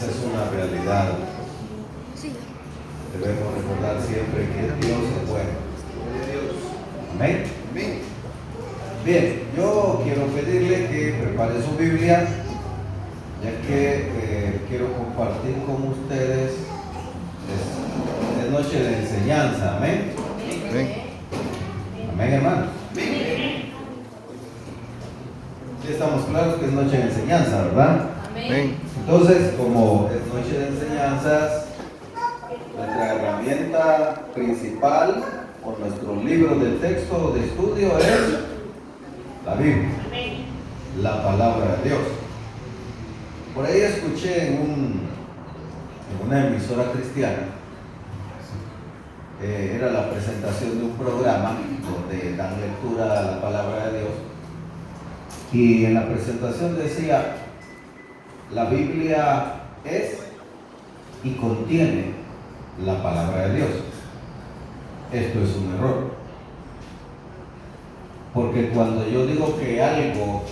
Esa es una realidad. Debemos recordar siempre que Dios es bueno. Amén. Bien, yo quiero pedirle que prepare su Biblia, ya que quiero compartir con ustedes. Es noche de enseñanza. Amén. Amén, hermanos. Sí, estamos claros que es noche de enseñanza, ¿verdad? Amén. Entonces, como es noche de enseñanzas, nuestra herramienta principal o nuestro libro de texto de estudio es la Biblia, la palabra de Dios. Por ahí escuché en una emisora cristiana, era la presentación de un programa donde dan lectura a la palabra de Dios, y en la presentación decía: la Biblia es y contiene la palabra de Dios. Esto es un error, porque cuando yo digo que algo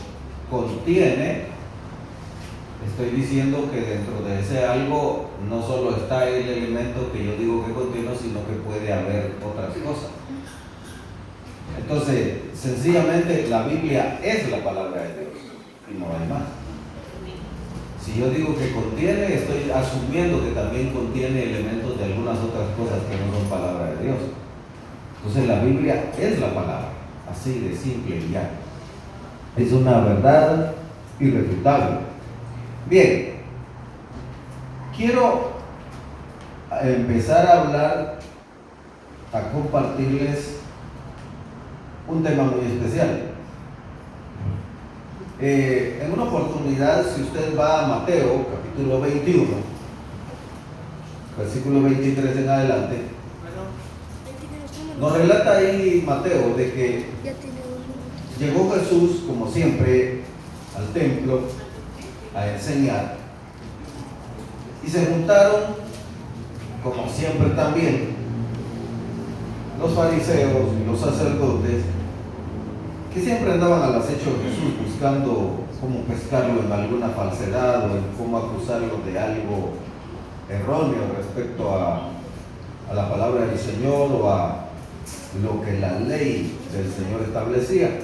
contiene, estoy diciendo que dentro de ese algo no solo está el elemento que yo digo que contiene, sino que puede haber otras cosas. Entonces, sencillamente la Biblia es la palabra de Dios y no hay más. Si yo digo que contiene, estoy asumiendo que también contiene elementos de algunas otras cosas que no son palabra de Dios. Entonces la Biblia es la palabra, así de simple y ya. Es una verdad irrefutable. Bien, quiero empezar a hablar, a compartirles un tema muy especial. En una oportunidad, si usted va a Mateo, capítulo 21, versículo 23 en adelante, nos relata ahí Mateo de que llegó Jesús, como siempre, al templo a enseñar, y se juntaron, como siempre también, los fariseos y los sacerdotes, que siempre andaban al acecho de Jesús buscando cómo pescarlo en alguna falsedad o en cómo acusarlo de algo erróneo respecto a la palabra del Señor o a lo que la ley del Señor establecía.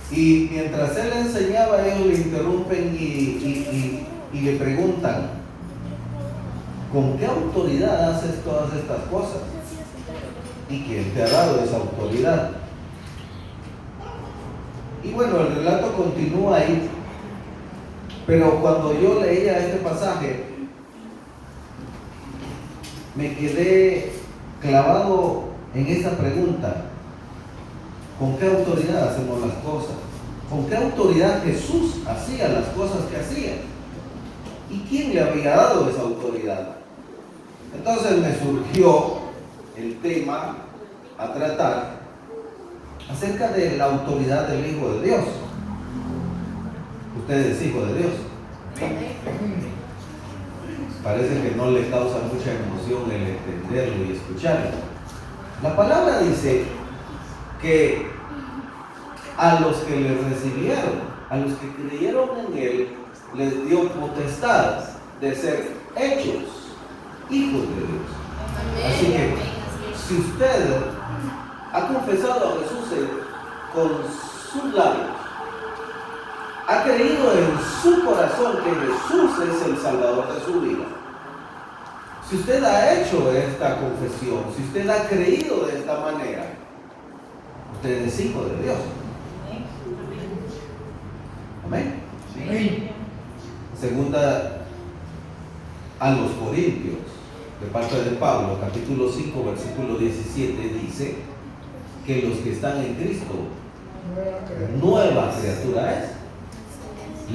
Y mientras él enseñaba, ellos le interrumpen y le preguntan: ¿con qué autoridad haces todas estas cosas? ¿Y quién te ha dado esa autoridad? Y bueno, el relato continúa ahí, pero cuando yo leía este pasaje, me quedé clavado en esa pregunta: ¿con qué autoridad hacemos las cosas? ¿Con qué autoridad Jesús hacía las cosas que hacía? ¿Y quién le había dado esa autoridad? Entonces me surgió el tema a tratar acerca de la autoridad del Hijo de Dios. Usted es hijo de Dios. Parece que no le causa mucha emoción el entenderlo y escucharlo. La palabra dice que a los que le recibieron, a los que creyeron en él, les dio potestad de ser hechos hijos de Dios. Así que si usted ha confesado a Jesús con sus labios, ha creído en su corazón que Jesús es el Salvador de su vida, si usted ha hecho esta confesión, si usted ha creído de esta manera, usted es hijo de Dios. Amén. Sí. Segunda a los Corintios, de parte de Pablo, capítulo 5, versículo 17, dice que los que están en Cristo, nueva criatura es.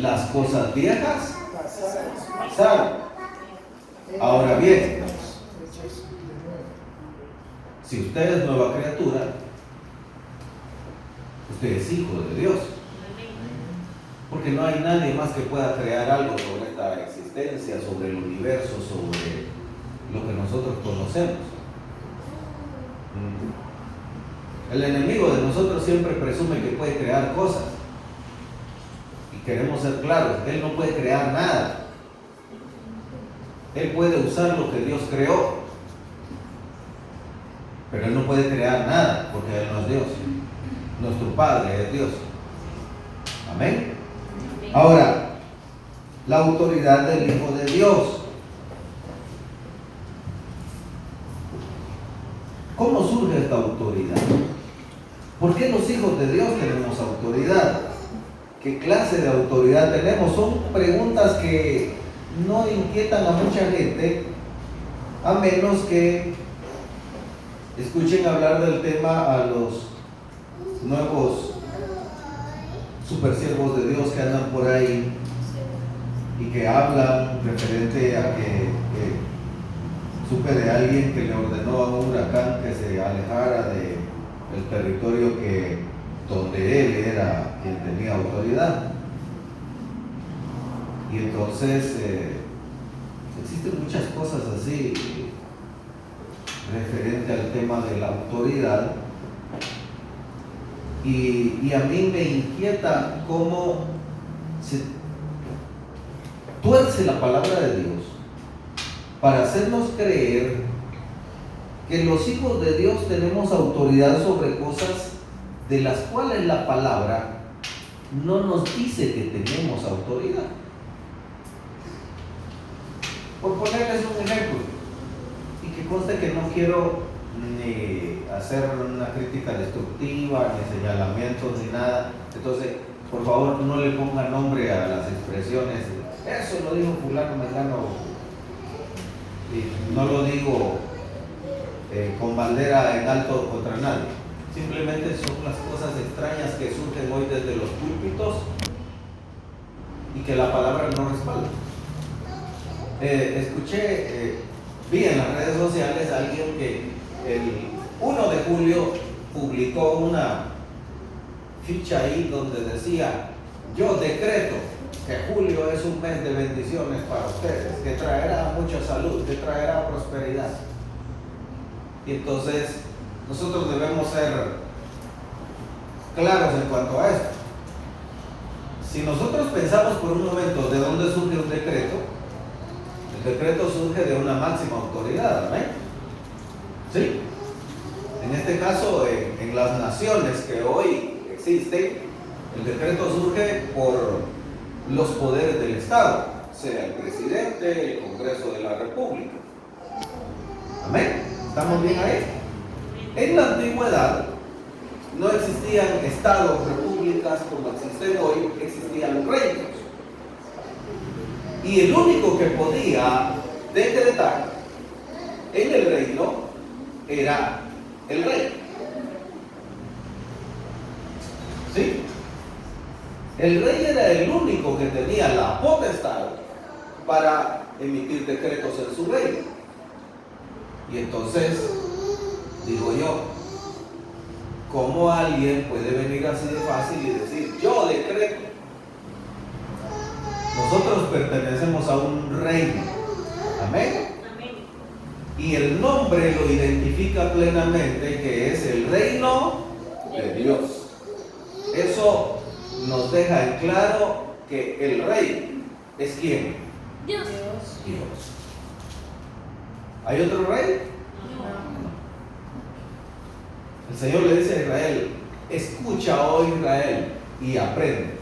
Las cosas viejas pasaron. Ahora bien, si usted es nueva criatura, usted es hijo de Dios. Porque no hay nadie más que pueda crear algo sobre esta existencia, sobre el universo, sobre lo que nosotros conocemos. El enemigo de nosotros siempre presume que puede crear cosas. Y queremos ser claros, él no puede crear nada. Él puede usar lo que Dios creó, pero Él no puede crear nada, porque Él no es Dios. Nuestro Padre es Dios. Amén. Ahora, la autoridad del Hijo de Dios. ¿Cómo surge esta autoridad? ¿Por qué los hijos de Dios tenemos autoridad? ¿Qué clase de autoridad tenemos? Son preguntas que no inquietan a mucha gente, a menos que escuchen hablar del tema a los nuevos supersiervos de Dios que andan por ahí y que hablan referente a que supe de alguien que le ordenó a un huracán que se alejara del territorio donde él era quien tenía autoridad. Y entonces existen muchas cosas así referente al tema de la autoridad, y a mí me inquieta cómo se tuerce la palabra de Dios para hacernos creer que los hijos de Dios tenemos autoridad sobre cosas de las cuales la palabra no nos dice que tenemos autoridad. Por ponerles un ejemplo, y que conste que no quiero ni hacer una crítica destructiva, ni señalamientos, ni nada. Entonces, por favor, no le pongan nombre a las expresiones. Eso lo dijo fulano, mengano. Y no lo digo con bandera en alto contra nadie. Simplemente son las cosas extrañas que surgen hoy desde los púlpitos y que la palabra no respalda. Vi en las redes sociales a alguien que el 1 de julio publicó una ficha ahí donde decía: yo decreto que julio es un mes de bendiciones para ustedes, que traerá mucha salud, que traerá prosperidad. Y entonces nosotros debemos ser claros en cuanto a esto. Si nosotros pensamos por un momento de dónde surge un decreto, el decreto surge de una máxima autoridad, ¿amén? ¿Sí? En este caso, en las naciones que hoy existen, el decreto surge por los poderes del Estado, sea el presidente, el Congreso de la República. ¿Amén? ¿Estamos bien ahí? En la antigüedad no existían estados, repúblicas como existen hoy, existían reinos. Y el único que podía decretar en el reino era el rey. ¿Sí? El rey era el único que tenía la potestad para emitir decretos en su reino. Y entonces, digo yo, ¿cómo alguien puede venir así de fácil y decir: yo decreto? Nosotros pertenecemos a un reino. Amén. Y el nombre lo identifica plenamente, que es el reino de Dios. Eso nos deja en claro que el rey es ¿quién? Dios. Dios. ¿Hay otro rey? No. El Señor le dice a Israel: escucha, oh Israel, y aprende.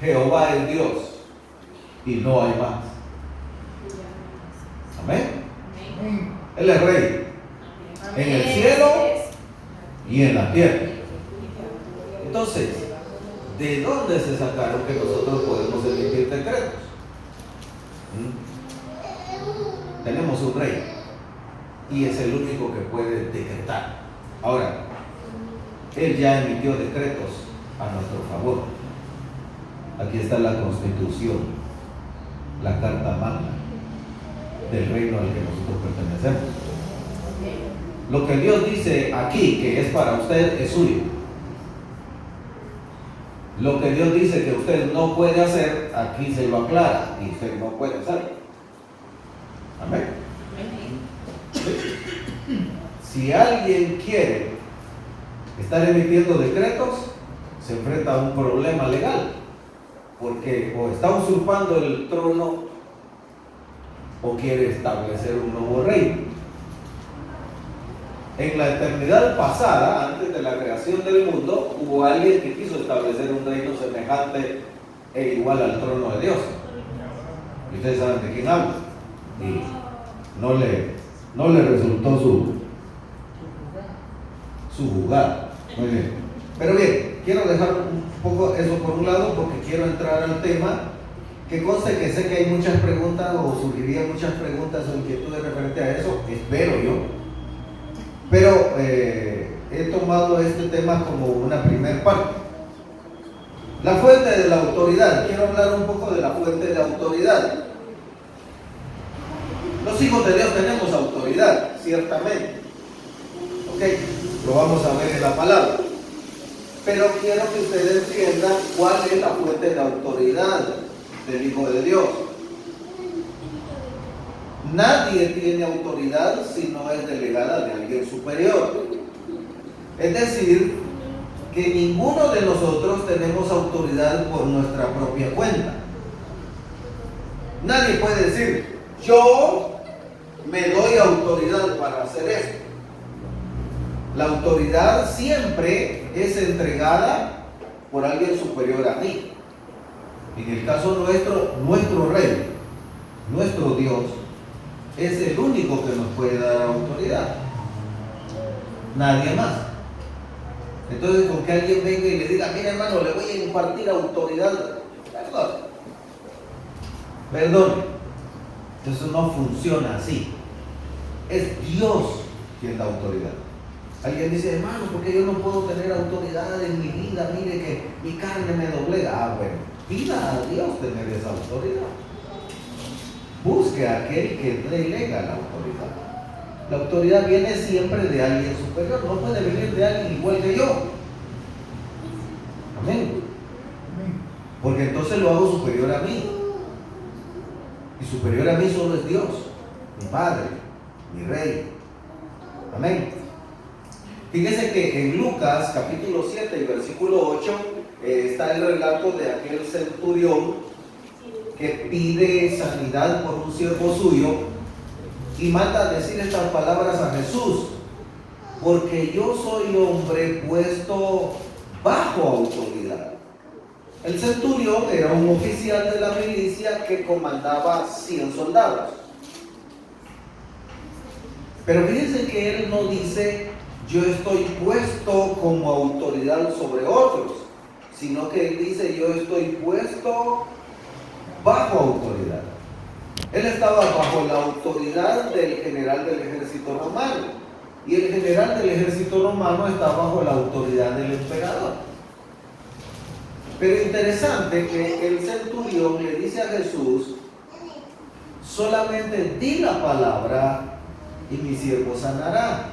Jehová es Dios y no hay más. Amén. Él es rey en el cielo y en la tierra. Entonces, ¿de dónde se sacaron que nosotros podemos emitir decretos? Tenemos un rey y es el único que puede decretar. Ahora, él ya emitió decretos a nuestro favor. Aquí está la Constitución, la Carta Magna del reino al que nosotros pertenecemos. Lo que Dios dice aquí que es para usted es suyo. Lo que Dios dice que usted no puede hacer, aquí se lo aclara y usted no puede hacerlo. Amén. Si alguien quiere estar emitiendo decretos, se enfrenta a un problema legal, porque o está usurpando el trono o quiere establecer un nuevo reino. En la eternidad pasada, antes de la creación del mundo, hubo alguien que quiso establecer un reino semejante e igual al trono de Dios. Y ustedes saben de quién hablo. Y no le resultó su jugada. Muy bien. Pero bien, quiero dejar un poco eso por un lado porque quiero entrar al tema. Que conste que sé que hay muchas preguntas o surgirían muchas preguntas o inquietudes referente a eso, espero yo. Pero he tomado este tema como una primer parte. La fuente de la autoridad. Quiero hablar un poco de la fuente de autoridad. Los hijos de Dios tenemos autoridad, ciertamente. Ok, lo vamos a ver en la palabra. Pero quiero que ustedes entiendan cuál es la fuente de autoridad del Hijo de Dios. Nadie tiene autoridad si no es delegada de alguien superior. Es decir, que ninguno de nosotros tenemos autoridad por nuestra propia cuenta. Nadie puede decir, yo me doy autoridad para hacer esto. La autoridad siempre es entregada por alguien superior a mí. En el caso nuestro, nuestro Rey, nuestro Dios, es el único que nos puede dar autoridad. Nadie más. Entonces, con que alguien venga y le diga, mira hermano, le voy a impartir autoridad, perdón, eso no funciona así. Es Dios quien da autoridad. Alguien dice, hermano, porque yo no puedo tener autoridad en mi vida, mire que mi carne me doblega. Ah, bueno, pida a Dios tener esa autoridad. Busque a aquel que delega la autoridad. La autoridad viene siempre de alguien superior, no puede venir de alguien igual que yo. Amén. Porque entonces lo hago superior a mí. Y superior a mí solo es Dios, mi Padre, mi Rey. Amén. Fíjese que en Lucas capítulo 7 y versículo 8 está el relato de aquel centurión que pide sanidad por un siervo suyo y manda a decir estas palabras a Jesús: porque yo soy hombre puesto bajo autoridad. El centurión era un oficial de la milicia que comandaba 100 soldados. Pero fíjense que él no dice yo estoy puesto como autoridad sobre otros, sino que él dice yo estoy puesto bajo autoridad. Él estaba bajo la autoridad del general del ejército romano, y el general del ejército romano está bajo la autoridad del emperador. Pero interesante que el centurión le dice a Jesús, solamente di la palabra y mi siervo sanará.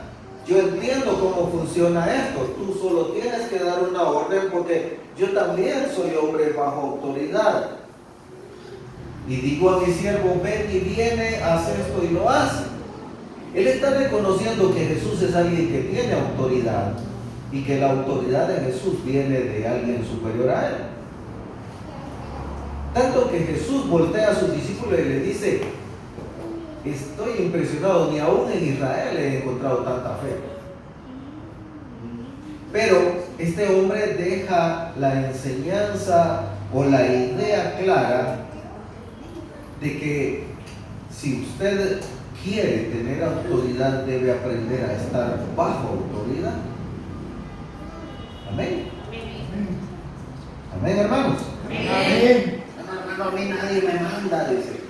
Yo entiendo cómo funciona esto, tú solo tienes que dar una orden porque yo también soy hombre bajo autoridad. Y digo a mi siervo, ven y viene, hace esto y lo hace. Él está reconociendo que Jesús es alguien que tiene autoridad y que la autoridad de Jesús viene de alguien superior a él. Tanto que Jesús voltea a sus discípulos y le dice, estoy impresionado, ni aún en Israel he encontrado tanta fe. Pero este hombre deja la enseñanza o la idea clara de que si usted quiere tener autoridad, debe aprender a estar bajo autoridad. Amén. Amén, hermanos. Amén. Hermano, a mí nadie me manda, dice.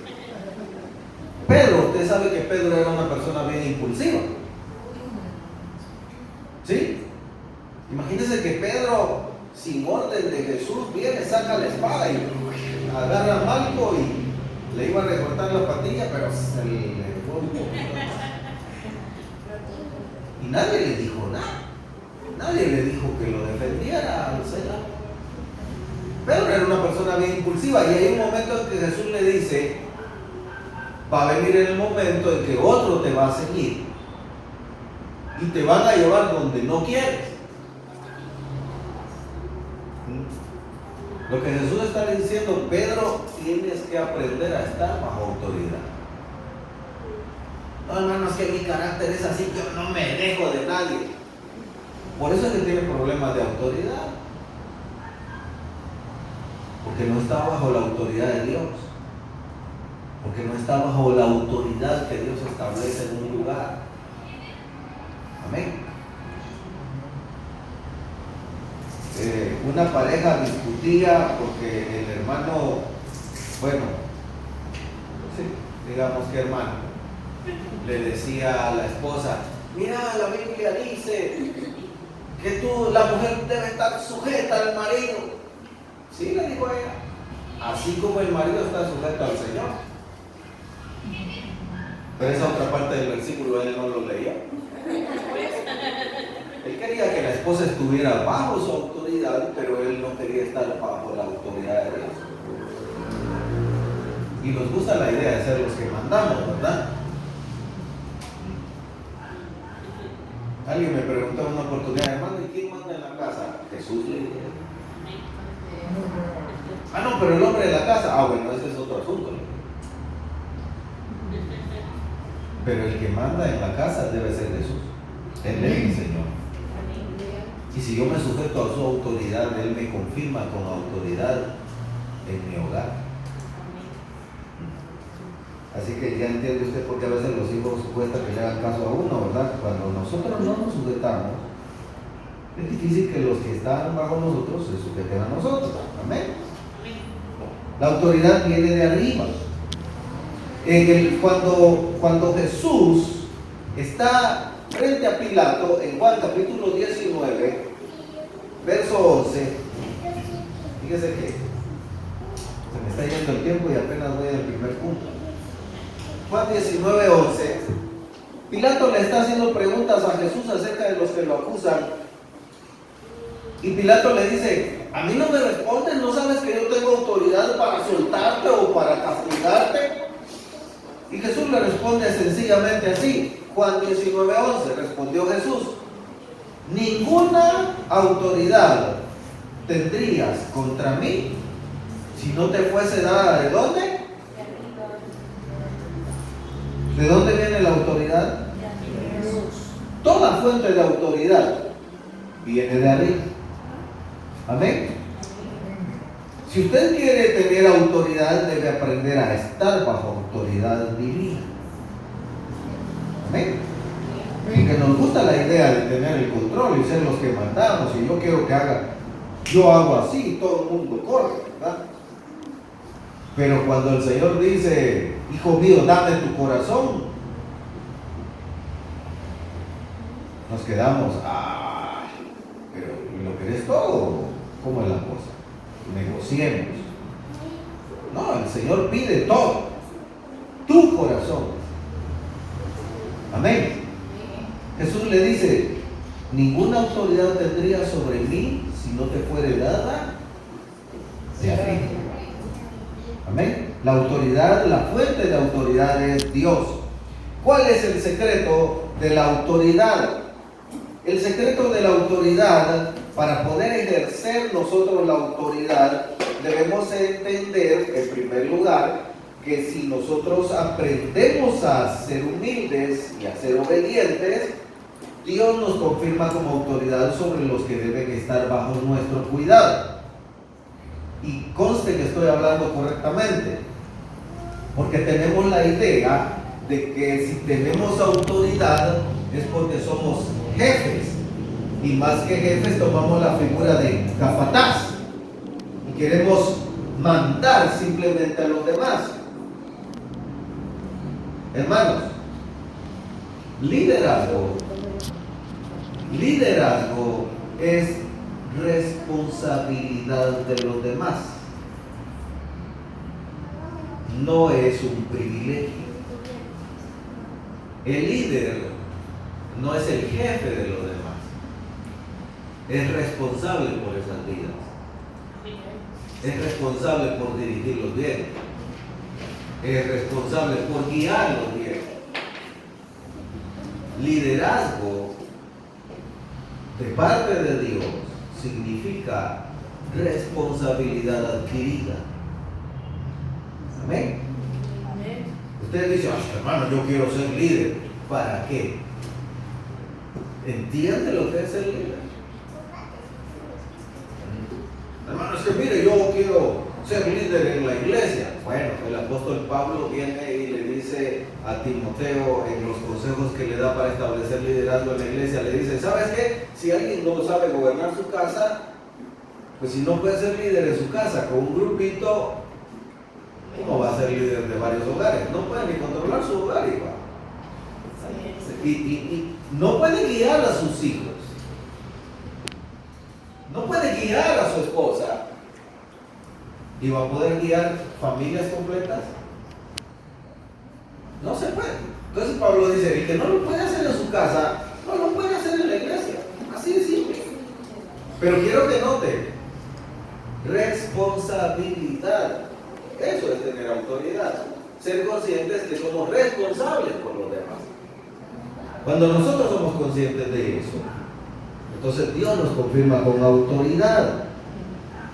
Pedro, usted sabe que Pedro era una persona bien impulsiva. ¿Sí? Imagínese que Pedro, sin orden de Jesús, viene, saca la espada y agarra a Malco y le iba a recortar la patilla, pero se le fue un poquito. Y nadie le dijo nada. Nadie le dijo que lo defendiera al Señor. Pedro era una persona bien impulsiva, y hay un momento en que Jesús le dice, va a venir el momento en que otro te va a seguir y te van a llevar donde no quieres. Lo que Jesús está diciendo, Pedro, tienes que aprender a estar bajo autoridad. No, hermano, es que mi carácter es así, yo no me dejo de nadie. Por eso es que tiene problemas de autoridad. Porque no está bajo la autoridad de Dios. Porque no está bajo la autoridad que Dios establece en un lugar. Amén. Una pareja discutía porque el hermano, bueno, sí, digamos que hermano, le decía a la esposa: mira, la Biblia dice que la mujer debe estar sujeta al marido. Sí, le dijo ella, así como el marido está sujeto al Señor. Pero esa otra parte del versículo él no lo leía. Él quería que la esposa estuviera bajo su autoridad, pero él no quería estar bajo la autoridad de Dios. Y nos gusta la idea de ser los que mandamos, ¿verdad? Alguien me preguntó en una oportunidad: hermano, ¿y quién manda en la casa? Jesús, le dije. Ah, no, pero el hombre de la casa. Ah, bueno, ese es otro asunto. Pero el que manda en la casa debe ser Jesús. Él es el Señor. Y si yo me sujeto a su autoridad, Él me confirma con autoridad en mi hogar. Así que ya entiende usted por qué a veces los hijos cuesta que le hagan caso a uno, ¿verdad? Cuando nosotros no nos sujetamos, es difícil que los que están bajo nosotros se sujeten a nosotros. Amén. La autoridad viene de arriba. Cuando Jesús está frente a Pilato, en Juan capítulo 19, verso 11, fíjese que se me está yendo el tiempo y apenas voy al primer punto. Juan 19, 11, Pilato le está haciendo preguntas a Jesús acerca de los que lo acusan. Y Pilato le dice: a mí no me respondes, ¿no sabes que yo tengo autoridad para soltarte o para castigarte? Y Jesús le responde sencillamente así. Juan 19, 11, respondió Jesús: ninguna autoridad tendrías contra mí si no te fuese dada. ¿De dónde? ¿De dónde viene la autoridad? Toda fuente de autoridad viene de arriba. Amén. Si usted quiere tener autoridad, debe aprender a estar bajo autoridad divina. Amén. Porque nos gusta la idea de tener el control y ser los que mandamos. Y yo quiero que haga, yo hago así y todo el mundo corre, ¿verdad? Pero cuando el Señor dice: hijo mío, dame tu corazón, nos quedamos: ay, pero lo querés todo. ¿Cómo es la cosa? Negociemos. No, el Señor pide todo, tu corazón. Amén. Jesús le dice: ninguna autoridad tendría sobre mí si no te fuere dada de arriba. Amén. La autoridad, la fuente de autoridad es Dios. ¿Cuál es el secreto de la autoridad? El secreto de la autoridad, para poder ejercer nosotros la autoridad, debemos entender, en primer lugar, que si nosotros aprendemos a ser humildes y a ser obedientes, Dios nos confirma como autoridad sobre los que deben estar bajo nuestro cuidado. Y conste que estoy hablando correctamente, porque tenemos la idea de que si tenemos autoridad es porque somos jefes, y más que jefes tomamos la figura de capataz y queremos mandar simplemente a los demás. Hermanos, liderazgo es responsabilidad de los demás, no es un privilegio. El líder no es el jefe de los demás, es responsable por esas vidas, es responsable por dirigirlos bien, es responsable por guiarlos bien. Liderazgo de parte de Dios significa responsabilidad adquirida. Amén. Usted dice, hermano, yo quiero ser líder. ¿Para qué? ¿Entiende lo que es ser líder? Hermano, es que mire, yo quiero ser líder en la iglesia. Bueno, el apóstol Pablo viene y le dice a Timoteo en los consejos que le da para establecer liderazgo en la iglesia, le dice, ¿sabes qué? Si alguien no sabe gobernar su casa, pues si no puede ser líder en su casa con un grupito, ¿cómo va a ser líder de varios hogares? No puede ni controlar su hogar igual. Y no puede guiar a sus hijos. No puede guiar a su esposa. ¿Y va a poder guiar familias completas? No se puede. Entonces Pablo dice, el que no lo puede hacer en su casa, no lo puede hacer en la iglesia. Así de simple. Pero quiero que noten, responsabilidad. Eso es tener autoridad. Ser conscientes que somos responsables por los demás. Cuando nosotros somos conscientes de eso, entonces Dios nos confirma con autoridad.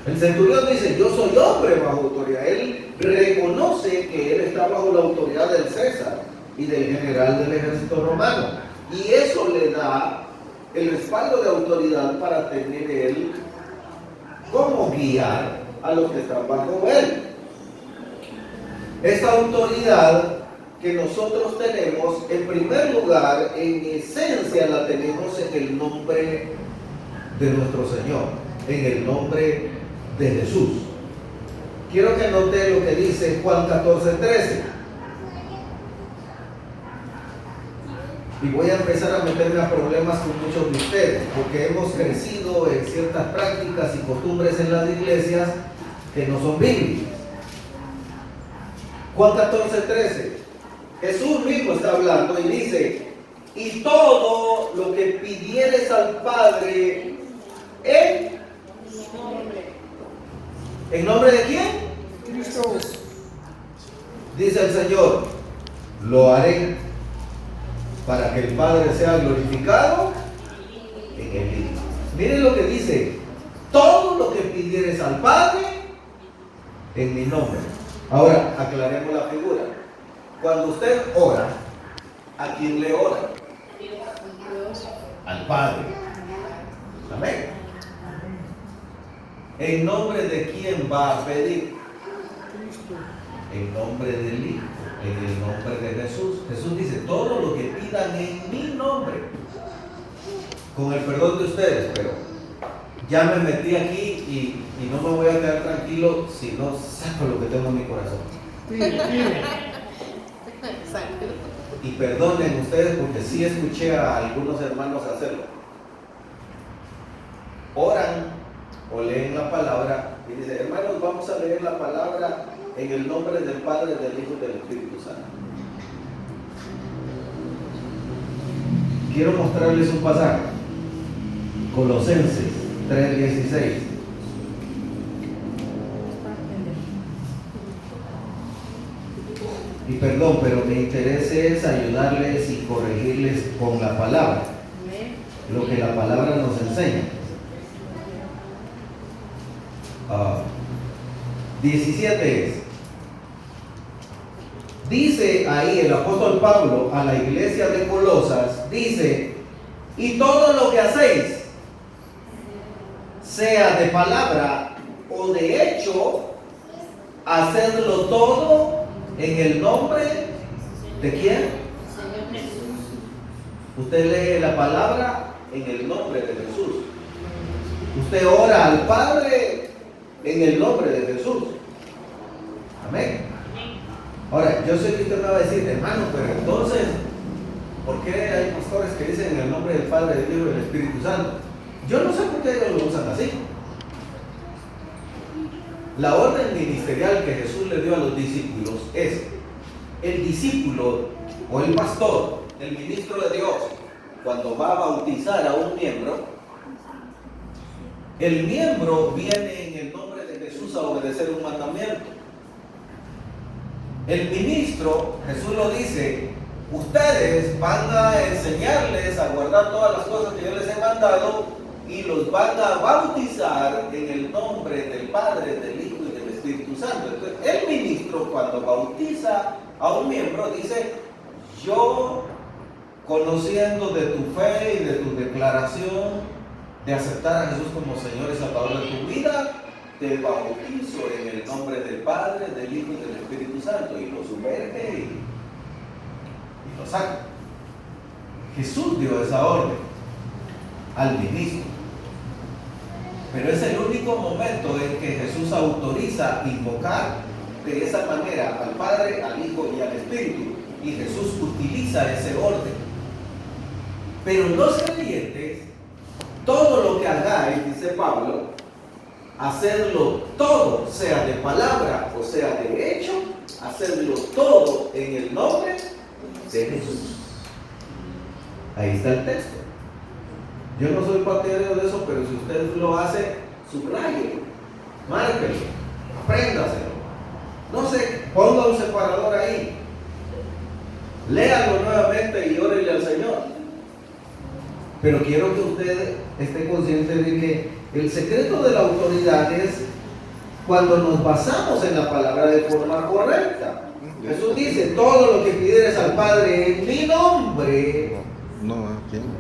El centurión dice, yo soy hombre bajo autoridad. Él reconoce que él está bajo la autoridad del César y del general del ejército romano. Y eso le da el respaldo de autoridad para tener él cómo guiar a los que están bajo él. Esta autoridad que nosotros tenemos, en primer lugar, en esencia la tenemos en el nombre de nuestro Señor, en el nombre de Jesús. Quiero que note lo que dice Juan 14:13. Y voy a empezar a meterme a problemas con muchos de ustedes, porque hemos crecido en ciertas prácticas y costumbres en las iglesias que no son bíblicas. Juan 14:13. Jesús mismo está hablando y dice, y todo lo que pidieres al Padre ¿en nombre de quién? Cristo. Dice el Señor, lo haré para que el Padre sea glorificado en el Hijo. Miren lo que dice, todo lo que pidieres al Padre en mi nombre. Ahora, aclaremos la figura. Cuando usted ora, ¿a quién le ora? Al Padre. Amén. ¿En nombre de quién va a pedir? En nombre del Hijo, en el nombre de Jesús. Jesús dice, todo lo que pidan en mi nombre, con el perdón de ustedes, pero ya me metí aquí y no me voy a quedar tranquilo si no saco lo que tengo en mi corazón. Y perdonen ustedes porque sí escuché a algunos hermanos hacerlo. Oran o leen la palabra y dicen, hermanos, vamos a leer la palabra en el nombre del Padre, del Hijo y del Espíritu Santo. Quiero mostrarles un pasaje. Colosenses 3:16. Y perdón, pero mi interés es ayudarles y corregirles con la palabra, lo que la palabra nos enseña. 17 es. Dice ahí el apóstol Pablo a la iglesia de Colosas, dice, y todo lo que hacéis, sea de palabra o de hecho, hacedlo todo en el nombre de quién? Señor Jesús. Usted lee la palabra en el nombre de Jesús. Usted ora al Padre en el nombre de Jesús. Amén. Ahora, yo sé que usted me va a decir, hermano, pero entonces, ¿por qué hay pastores que dicen en el nombre del Padre, del Hijo y del Espíritu Santo? Yo no sé por qué ellos lo usan así. La orden ministerial que Jesús le dio a los discípulos es, el discípulo o el pastor, el ministro de Dios, cuando va a bautizar a un miembro, el miembro viene en el nombre de Jesús a obedecer un mandamiento. El ministro, Jesús lo dice, ustedes van a enseñarles a guardar todas las cosas que yo les he mandado y los van a bautizar en el nombre del Padre, del Hijo y del Espíritu Espíritu Santo. Entonces, el ministro, cuando bautiza a un miembro, dice: yo, conociendo de tu fe y de tu declaración de aceptar a Jesús como Señor y Salvador de tu vida, te bautizo en el nombre del Padre, del Hijo y del Espíritu Santo. Y lo sumerge y lo saca. Jesús dio esa orden al ministro. Pero es el único momento en que Jesús autoriza invocar de esa manera al Padre, al Hijo y al Espíritu. Y Jesús utiliza ese orden. Pero los creyentes, todo lo que hagáis, dice Pablo, hacerlo todo, sea de palabra o sea de hecho, hacerlo todo en el nombre de Jesús. Ahí está el texto. Yo no soy partidario de eso, pero si usted lo hace, subraye, márquelo, apréndaselo. No sé, ponga un separador ahí. Léalo nuevamente y órele al Señor. Pero quiero que usted esté consciente de que el secreto de la autoridad es cuando nos basamos en la palabra de forma correcta. Jesús dice: todo lo que pidieres al Padre en mi nombre, no, ¿quién?